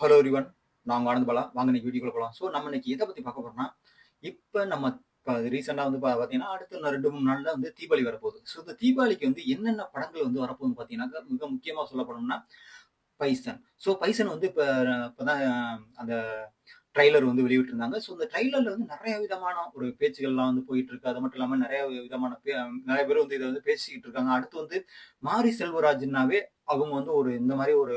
Hello everyone. நான் உங்க ஆனந்த் பாலா. வாங்க இன்னைக்கு வீடியோக்குள்ள போலாம். நம்ம இன்னைக்கு எத பத்தி பார்க்க போறோம்னா, இப்ப நம்ம ரீசென்ட்டா பார்த்தீங்கன்னா, அடுத்த இன்னும் 2, 3 நாள்ல தீபாவளி வரப்போகுது. இந்த தீபாவளிக்கு வரப்போகுதுன்னு பார்த்தீங்கன்னாக்கா, மிக முக்கியமா சொல்லப்போனோம்னா, பைசன். பைசன் இப்பதான் அந்த ட்ரெய்லர் வெளியிட்டிருந்தாங்க. இந்த ட்ரெய்லர்ல நெறைய விதமான ஒரு பேச்சுக்கள்லாம் போயிட்டு இருக்கு. அது மட்டும் இல்லாம நெறைய விதமான நெறைய பேர் இத பேசிக்கிட்டு இருக்காங்க. அடுத்து மாரி செல்வராஜ்னாவே அவங்க ஒரு இந்த மாரி ஒரு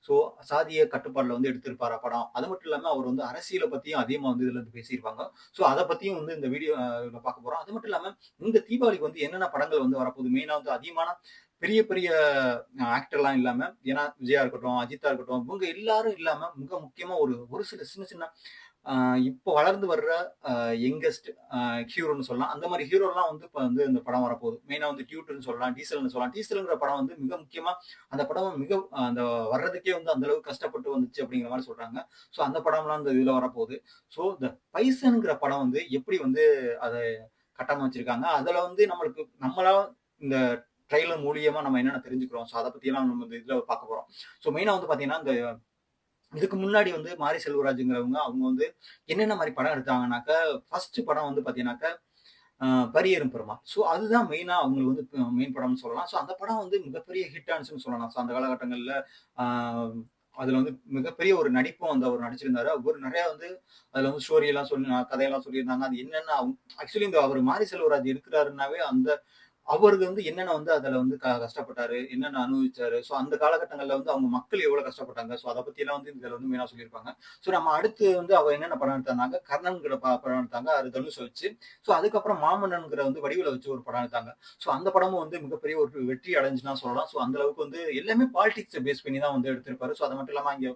சோ சாதிய கட்டுப்பாடுல எடுத்திருப்பாரா படம். அது மட்டும் இல்லாம அவர் அரசியல பத்தியும் அதிகமா இதுல பேசியிருப்பாங்க. அத பத்தியும் இந்த வீடியோ இதுல பார்க்க போறோம். அது மட்டும் இல்லாம இந்த தீபாவளிக்கு என்னென்ன படங்கள் வரப்போகுது. மெயினா அதிகமான பெரிய பெரிய ஆக்டர்லாம் இல்லாம, ஏன்னா விஜயா இருக்கட்டும், அஜித்தா இருக்கட்டும், இவங்க எல்லாரும் இல்லாம மிக முக்கியமா ஒரு ஒரு சில சின்ன சின்ன ஆ இப்போ வளர்ந்து வர்ற அ யங்கஸ்ட் ஹீரோன்னு சொல்லலாம். அந்த மாரி ஹீரோலாம் இப்ப இந்த படம் வரப்போகுது. மெயினா டியூட்ன்னு சொல்லலாம், டீசல்ன்னு சொல்லலாம். டீசல்ங்கிற படம் மிக முக்கியமா அந்த படம் மிக அந்த வர்றதுக்கே அந்த அளவுக்கு கஷ்டப்பட்டு வந்துச்சு அப்படிங்கிற மாரி சொல்றாங்க. அந்த படம்லாம் இந்த இதுல வரப்போகுது. இந்த பைசன்ங்கிற படம் எப்படி அத கட்டமைச்சிருக்காங்க. அதுல நம்மளுக்கு நம்மளா இந்த ட்ரெய்லர் மூலியமா நம்ம என்னென்ன தெரிஞ்சுக்கிறோம். அத பத்தியெல்லாம் நம்ம இந்த இதுல பார்க்க போறோம். மெயினா பார்த்தீங்கன்னா, இந்த இதுக்கு முன்னாடி மாரி செல்வராஜ்ங்கிறவங்க அவங்க என்னென்ன மாரி படம் எடுத்தாங்கன்னாக்கா, ஃபர்ஸ்ட் படம் பார்த்தீங்கன்னாக்கா, அ பரியேறும் பெருமாள். அதுதான் மெயினா அவங்களுக்கு மெயின் படம்னு சொல்லலாம். அந்த படம் மிகப்பெரிய ஹிட் ஆனுச்சுன்னு சொல்லலாம். அந்த காலகட்டங்கள்ல ஆ அதுல மிகப்பெரிய ஒரு நடிப்பும் அவர் நடிச்சிருந்தாரு. அவர் நெறைய அதுல ஸ்டோரி எல்லாம் சொல்லி கதையெல்லாம் சொல்லியிருந்தாங்க. அது என்னன்னா ஆக்சுவலி அவர் மாரி செல்வராஜ் இருக்கிறாருன்னாவே அந்த அவருக்கு என்னென்ன அதுல கஷ்டப்பட்டாரு, என்னென்ன அனுபவிச்சாரு. அந்த காலகட்டங்கள்ல அவங்க மக்கள் எவ்வளவு கஷ்டப்பட்டாங்க. அத பத்தியெல்லாம் இதுல மெயினா சொல்லியிருப்பாங்க. நம்ம அடுத்து அவர் என்னென்ன படம் எடுத்தார்னாக்க, கர்ணன்ங்கிற படம் எடுத்தாங்க. அது தனுஷ வச்சு. அதுக்கப்புறம் மாமன்னன்ங்கிற வடிவேல வச்சு ஒரு படம் எடுத்தாங்க. அந்த படமும் மிகப்பெரிய ஒரு வெற்றி அடைஞ்சுன்னு சொல்லலாம். அந்த அளவுக்கு எல்லாமே பாலிடிக்ஸ பேஸ் பண்ணி தான் எடுத்திருப்பாரு. அது மட்டும் இல்லாம அங்க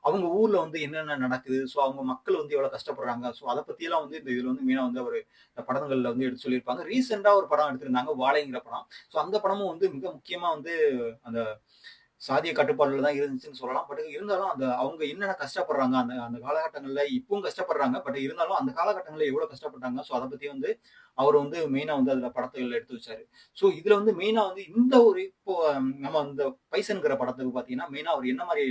அவங்க ஊர்ல என்னென்ன நடக்குது, அவங்க மக்கள் எவ்வளவு கஷ்டப்படுறாங்க. அத பத்தியெல்லாம் இந்த இதுல மெயினா அவரு படங்கள்ல எடுத்து சொல்லியிருப்பாங்க. ரீசென்ட்டா ஒரு படம் எடுத்திருந்தாங்க, வாழைங்கிற படம். அந்த படமும் மிக முக்கியமா அந்த சாதிய கட்டுப்பாடுல தான் இருந்துச்சுன்னு சொல்லலாம். பட் இருந்தாலும் அவங்க என்னென்ன கஷ்டப்படுறாங்க, அந்த அந்த காலகட்டங்கள்ல இப்பவும் கஷ்டப்படுறாங்க. பட் இருந்தாலும் அந்த காலகட்டங்கள்ல எவ்வளவு கஷ்டப்பட்டாங்க. அத பத்தி அவர் மெயினா அதுல படத்துல எடுத்து வச்சாரு. இதுல மெயினா இந்த ஒரு இப்போ நம்ம இந்த பைசன்ங்கிற படத்துக்கு பார்த்தீங்கன்னா, மெயினா அவர் என்ன மாரி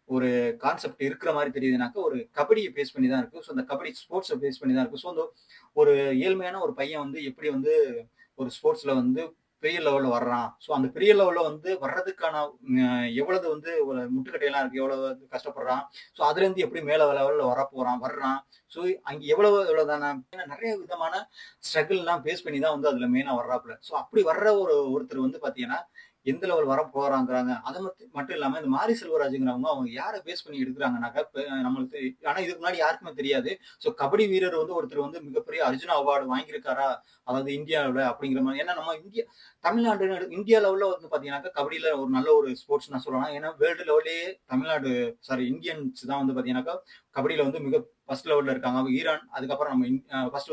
ஒரு கான்செப்ட் இருக்கிற மாரி தெரியுதுனாக்கா, ஒரு கபடிய பேஸ் பண்ணி தான் இருக்கு. இந்த கபடி ஸ்போர்ட்ஸ பேஸ் பண்ணி தான் இருக்கு. அந்த ஒரு ஏழ்மையான ஒரு பையன் எப்படி ஒரு ஸ்போர்ட்ஸ்ல பெரிய லெவல்ல வர்றான். அந்த பெரிய லெவல்ல வர்றதுக்கான எவ்வளவு ஒரு முட்டுக்கட்டையெல்லாம் இருக்கு. எவ்வளவு கஷ்டப்படுறான். அதுலேருந்து எப்படி மேல லெவல்ல வரப்போறான், வர்றான். ஸோ அங்க எவ்வளவு நெறைய விதமான ஸ்ட்ரகிள்லாம் பேஸ் பண்ணி தான் அதுல மெயினா வர்றாப்புல. அப்படி வர்ற ஒருத்தர் பார்த்தீங்கன்னா, எந்த லெவல் வரப்போறாங்கிறாங்க. அது மட்டும் இல்லாம இந்த மாரி செல்வராஜ்ங்கிறவங்க அவங்க யார பேஸ் பண்ணி எடுக்குறாங்கனாக்கா, இப்ப நம்மளுக்கு ஆனா இதுக்கு முன்னாடி யாருக்குமே தெரியாது. கபடி வீரர் ஒருத்தர் மிகப்பெரிய அர்ஜுனா அவார்டு வாங்கியிருக்காரா? அதாவது இந்தியாவுல அப்படிங்கிற மாரி. ஏன்னா நம்ம இந்தியா லெவல்ல பார்த்தீங்கன்னாக்கா, கபடியில ஒரு நல்ல ஒரு ஸ்போர்ட்ஸ் நான் சொல்லலாம். ஏன்னா வேர்ல்டு லெவல்லயே தமிழ்நாடு சாரி இந்தியன்ஸ் தான் பார்த்தீங்கன்னாக்கா, கபடியில மிக ஃபர்ஸ்ட் லெவல்ல இருக்காங்க. ஈரான், அதுக்கப்புறம் நம்ம ஃபர்ஸ்ட்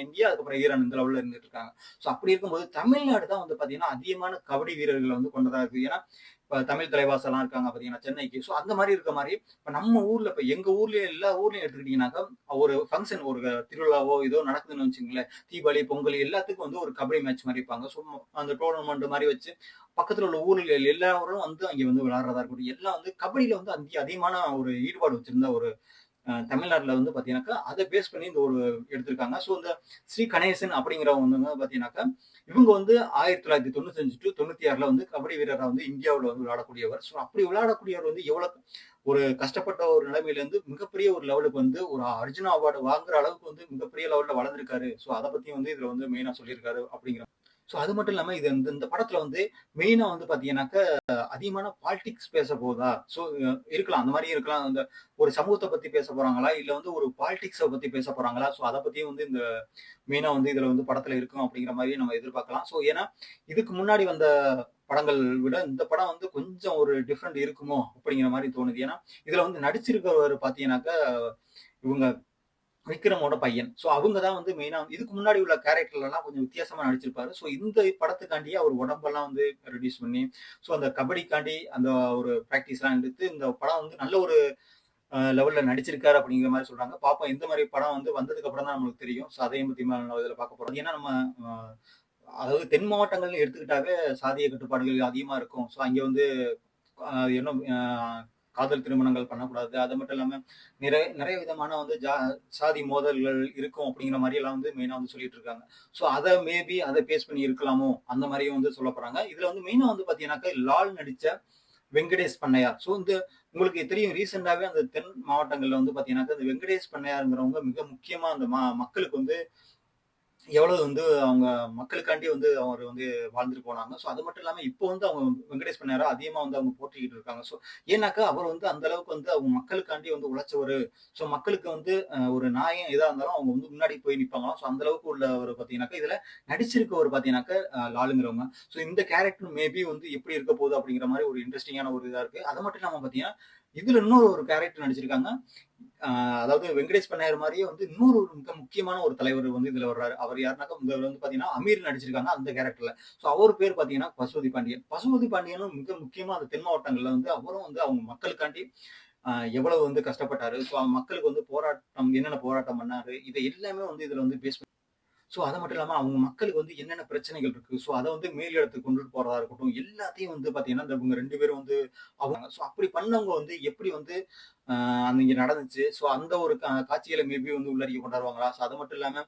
இந்தியா, அதுக்கப்புறம் ஈரான் இந்த லெவல்ல இருந்துட்டு இருக்காங்க. அப்படி இருக்கும்போது தமிழ்நாடு தான் பார்த்தீங்கன்னா, அதிகமான கபடி வீரர்கள கொண்டதா இருக்கு. ஏன்னா, இப்ப தமிழ் தலைவாசலாம் இருக்காங்க பார்த்தீங்கன்னா, சென்னைக்கு. அந்த மாரி இருக்க மாரி, இப்ப நம்ம ஊர்ல இப்ப எங்க ஊர்லயே எல்லா ஊர்லயும் எடுத்துக்கிட்டீங்கன்னாக்கா, ஒரு ஃபங்ஷன் ஒரு திருவிழாவோ ஏதோ நடக்குதுன்னு வச்சுக்கங்களேன். தீபாவளி, பொங்கல் எல்லாத்துக்கும் ஒரு கபடி மேட்ச் மாரி வைப்பாங்க. அந்த டோர்னமெண்ட் மாரி வச்சு, பக்கத்துல உள்ள ஊர்கள் எல்லாரும் அங்க விளையாடுறதா இருக்கட்டும். எல்லாம் கபடியில அதிகமான ஒரு ஈடுபாடு வச்சிருந்த ஒரு தமிழ்நாட்டுல பார்த்தீங்கன்னாக்கா, அத பேஸ் பண்ணி இந்த ஒரு எடுத்திருக்காங்க. இந்த ஸ்ரீ கணேசன் அப்படிங்கிறவங்க பார்த்தீங்கன்னாக்கா, இவங்க 1995 டூ 96ல கபடி வீரரா இந்தியாவுல விளையாடக்கூடியவர். அப்படி விளையாடக்கூடியவர் எவ்வளவு ஒரு கஷ்டப்பட்ட ஒரு நிலைமையிலிருந்து மிகப்பெரிய ஒரு லெவலுக்கு ஒரு அர்ஜுனா அவார்டு வாங்குற அளவுக்கு மிகப்பெரிய லெவல்ல வளர்ந்திருக்காரு. அத பத்தி இதுல மெயினா சொல்லியிருக்காரு அப்படிங்கிற அது மட்டும் இல்லாம இது இந்த இந்த படத்துல மெயினா பார்த்தீங்கன்னாக்கா, அதிகமான பாலிடிக்ஸ் பேச போதா? இருக்கலாம். அந்த மாரி இருக்கலாம். அந்த ஒரு சமூகத்த பத்தி பேச போறாங்களா? இல்ல ஒரு பாலிடிக்ஸ பத்தி பேச போறாங்களா? அத பத்தியும் இந்த மெயினா இதுல படத்துல இருக்கும் அப்படிங்கிற மாரி நம்ம எதிர்பார்க்கலாம். ஏன்னா, இதுக்கு முன்னாடி வந்த படங்கள் விட இந்த படம் கொஞ்சம் ஒரு டிஃபரெண்ட் இருக்குமோ? அப்படிங்கிற மாரி தோணுது. ஏன்னா, இதுல நடிச்சிருக்கிறவரு பார்த்தீங்கன்னாக்கா, இவங்க விக்ரமோட பையன். அவங்க தான் மெயினா இதுக்கு முன்னாடி உள்ள கேரக்டர்லலாம் கொஞ்சம் வித்தியாசமா நடிச்சிருப்பாரு. இந்த படத்துக்காண்டியே அவர் உடம்பெல்லாம் ரெடியூஸ் பண்ணி, அந்த கபடிக்காண்டி அந்த ஒரு பிராக்டிஸ்லாம் எடுத்து இந்த படம் நல்ல ஒரு லெவல்ல நடிச்சிருக்காரு அப்படிங்கிற மாரி சொல்றாங்க. பார்ப்போம் எந்த மாரி படம் வந்ததுக்கு அப்புறம் தான் நம்மளுக்கு தெரியும். அதையும் பத்தி நம்ம இதுல பார்க்க போறோம். ஏன்னா நம்ம அ அதாவது தென் மாவட்டங்கள்னு எடுத்துக்கிட்டாவே சாதிய கட்டுப்பாடுகள் அதிகமா இருக்கும். அங்க என்ன காதல் திருமணங்கள் பண்ணக்கூடாது. அது மட்டும் இல்லாம நிறைய நிறைய விதமான வந்து சாதி மோதல்கள் இருக்கும் அப்படிங்கிற மாரி எல்லாம் வந்து மெயினா வந்து சொல்லிட்டு இருக்காங்க. ஸோ அத மேபி அத பேஸ் பண்ணி இருக்கலாமோ! அந்த மாரியும் வந்து சொல்லப் போறாங்க. இதுல வந்து மெயினா வந்து பார்த்தீங்கன்னாக்கா, லால் நடிச்ச வெங்கடேஷ் பண்ணையார். ஸோ இந்த உங்களுக்கு தெரியும் ரீசென்ட்டாவே அந்த தென் மாவட்டங்கள்ல வந்து பார்த்தீங்கன்னாக்கா, இந்த வெங்கடேஷ் பண்ணையார்ங்கிறவங்க மிக முக்கியமா அந்த மக்களுக்கு வந்து எவ்வளவு வந்து அவங்க மக்களுக்காண்டி வந்து அவர் வந்து வாழ்ந்துட்டு போனாங்க. ஸோ அது மட்டும் இல்லாம இப்போ வந்து அவங்க வெங்கடேஷ் பண்ணார அதிகமா வந்து அவங்க போற்றிக்கிட்டு இருக்காங்க. ஸோ ஏன்னாக்கா அவர் வந்து அந்த அளவுக்கு வந்து அவங்க மக்களுக்காண்டி வந்து உழைச்சவரு. ஸோ மக்களுக்கு வந்து ஒரு நியாயம் எதா இருந்தாலும் அவங்க வந்து முன்னாடி போய் நிப்பாங்களாம். ஸோ அந்த அளவுக்கு உள்ளவரு பார்த்தீங்கன்னாக்கா, இதுல நடிச்சிருக்கவரு பார்த்தீங்கன்னாக்கா லாலுங்கிறவங்க. ஸோ இந்த கேரக்டர் மேபி வந்து எப்படி இருக்க போகுது அப்படிங்கிற மாரி ஒரு இன்ட்ரஸ்டிங்கான ஒரு இதா இருக்கு. அது மட்டும் இல்லாம பார்த்தீங்கன்னா, இதுல இன்னொரு ஒரு கேரக்டர் நடிச்சிருக்காங்க. அதாவது வெங்கடேஷ் பண்ணாயர் மாரியே வந்து இன்னொரு ஒரு மிக முக்கியமான ஒரு தலைவர் வந்து இதுல வர்றாரு. அவர் யாருனாக்கா இதுல வந்து பாத்தீங்கன்னா, அமீர் நடிச்சிருக்காங்க அந்த கேரக்டர்ல. ஸோ அவர் பேர் பாத்தீங்கன்னா பசுபதி பாண்டியன். பசுபதி பாண்டியனும் மிக முக்கியமா அந்த தென் மாவட்டங்கள்ல வந்து அவரும் வந்து அவங்க மக்களுக்காண்டி அ எவ்வளவு வந்து கஷ்டப்பட்டாரு. ஸோ மக்களுக்கு வந்து போராட்டம் என்னென்ன போராட்டம் பண்ணாரு. இத எல்லாமே வந்து இதுல வந்து பேஸ் ஸோ அது மட்டும் இல்லாம அவங்க மக்களுக்கு வந்து என்னென்ன பிரச்சனைகள் இருக்கு. ஸோ அத வந்து மேல் இடத்துக்கு கொண்டுட்டு போறதா இருக்கட்டும். எல்லாத்தையும் வந்து பார்த்தீங்கன்னா, இந்த இவங்க 2 பேரும் வந்து அவங்க ஸோ அப்படி பண்ணவங்க வந்து எப்படி வந்து அந்த இங்க நடந்துச்சு. ஸோ அந்த ஒரு காட்சிகள மேபி வந்து உள்ளடக்கி கொண்டாருவாங்களா? ஸோ அது மட்டும் இல்லாம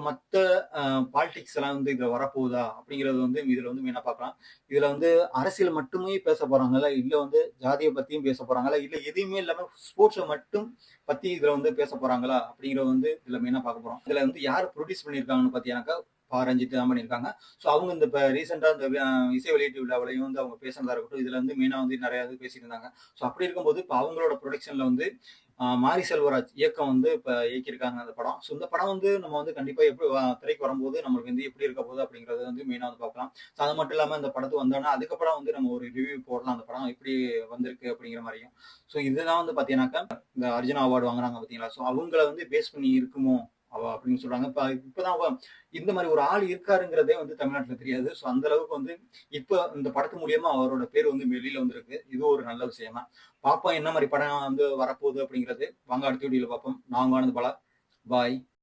மத்த அ பாலிடிக்ஸ் எல்லாம் வந்து இதுல வரப்போகுதா? அப்படிங்கிறது வந்து இதுல வந்து மெயினா பார்க்கலாம். இதுல வந்து அரசியல் மட்டுமே பேச போறாங்களா? இல்ல வந்து ஜாதிய பத்தியும் பேச போறாங்களா? இல்ல எதுவுமே இல்லாம ஸ்போர்ட்ஸ மட்டும் பத்தி இதுல வந்து பேச போறாங்களா? அப்படிங்கிறத வந்து இதுல மெயினா பார்க்க போறோம். இதுல வந்து யார் புரொடியூஸ் பண்ணியிருக்காங்கன்னு பார்த்தீங்கன்னாக்கா, ரஞ்சித் தான் பண்ணியிருக்காங்க. ஸோ அவங்க இந்த இப்ப ரீசென்ட்டா இந்த இசை வெளியீட்டு விழாவிலயும் வந்து அவங்க பேசினதா இருக்கட்டும், இதுல வந்து மெயினா வந்து நெறைய இது பேசிட்டு இருந்தாங்க. ஸோ அப்படி இருக்கும்போது, இப்ப அவங்களோட புரொடக்ஷன்ல வந்து மாரி செல்வராஜ் இயக்கம் வந்து இப்ப இயக்கியிருக்காங்க அந்த படம். ஸோ இந்த படம் வந்து நம்ம வந்து கண்டிப்பா எப்படி திரைக்கு வரும்போது நம்மளுக்கு வந்து எப்படி இருக்க போகுது அப்படிங்கிறத வந்து மெயினா வந்து பார்க்கலாம். ஸோ அது மட்டும் இல்லாம இந்த படத்துக்கு வந்தோனே அதுக்கப்புறம் வந்து நம்ம ஒரு ரிவ்யூ போடலாம். அந்த படம் எப்படி வந்திருக்கு அப்படிங்கிற மாரியும். ஸோ இதுதான் வந்து பார்த்தீங்கன்னாக்கா, இந்த அர்ஜுனா அவார்டு வாங்குனாங்க பார்த்தீங்களா? ஸோ அவங்கள வந்து பேஸ் பண்ணி இருக்குமோ? அப்படின்னு சொல்றாங்க. இப்பதான் இந்த மாரி ஒரு ஆள் இருக்காருங்கிறதே வந்து தமிழ்நாட்டுல தெரியாது. ஸோ அந்த அளவுக்கு வந்து இப்ப இந்த படத்து மூலியமா அவரோட பேர் வந்து வெளியில வந்திருக்கு. இது ஒரு நல்ல விஷயம் தான். பார்ப்போம் என்ன மாரி படம் வந்து வரப்போகுது அப்படிங்கிறது. வாங்க அடுத்த வீடியோல பார்ப்போம். நான் உங்க ஆனந்த் பாலா. பாய்.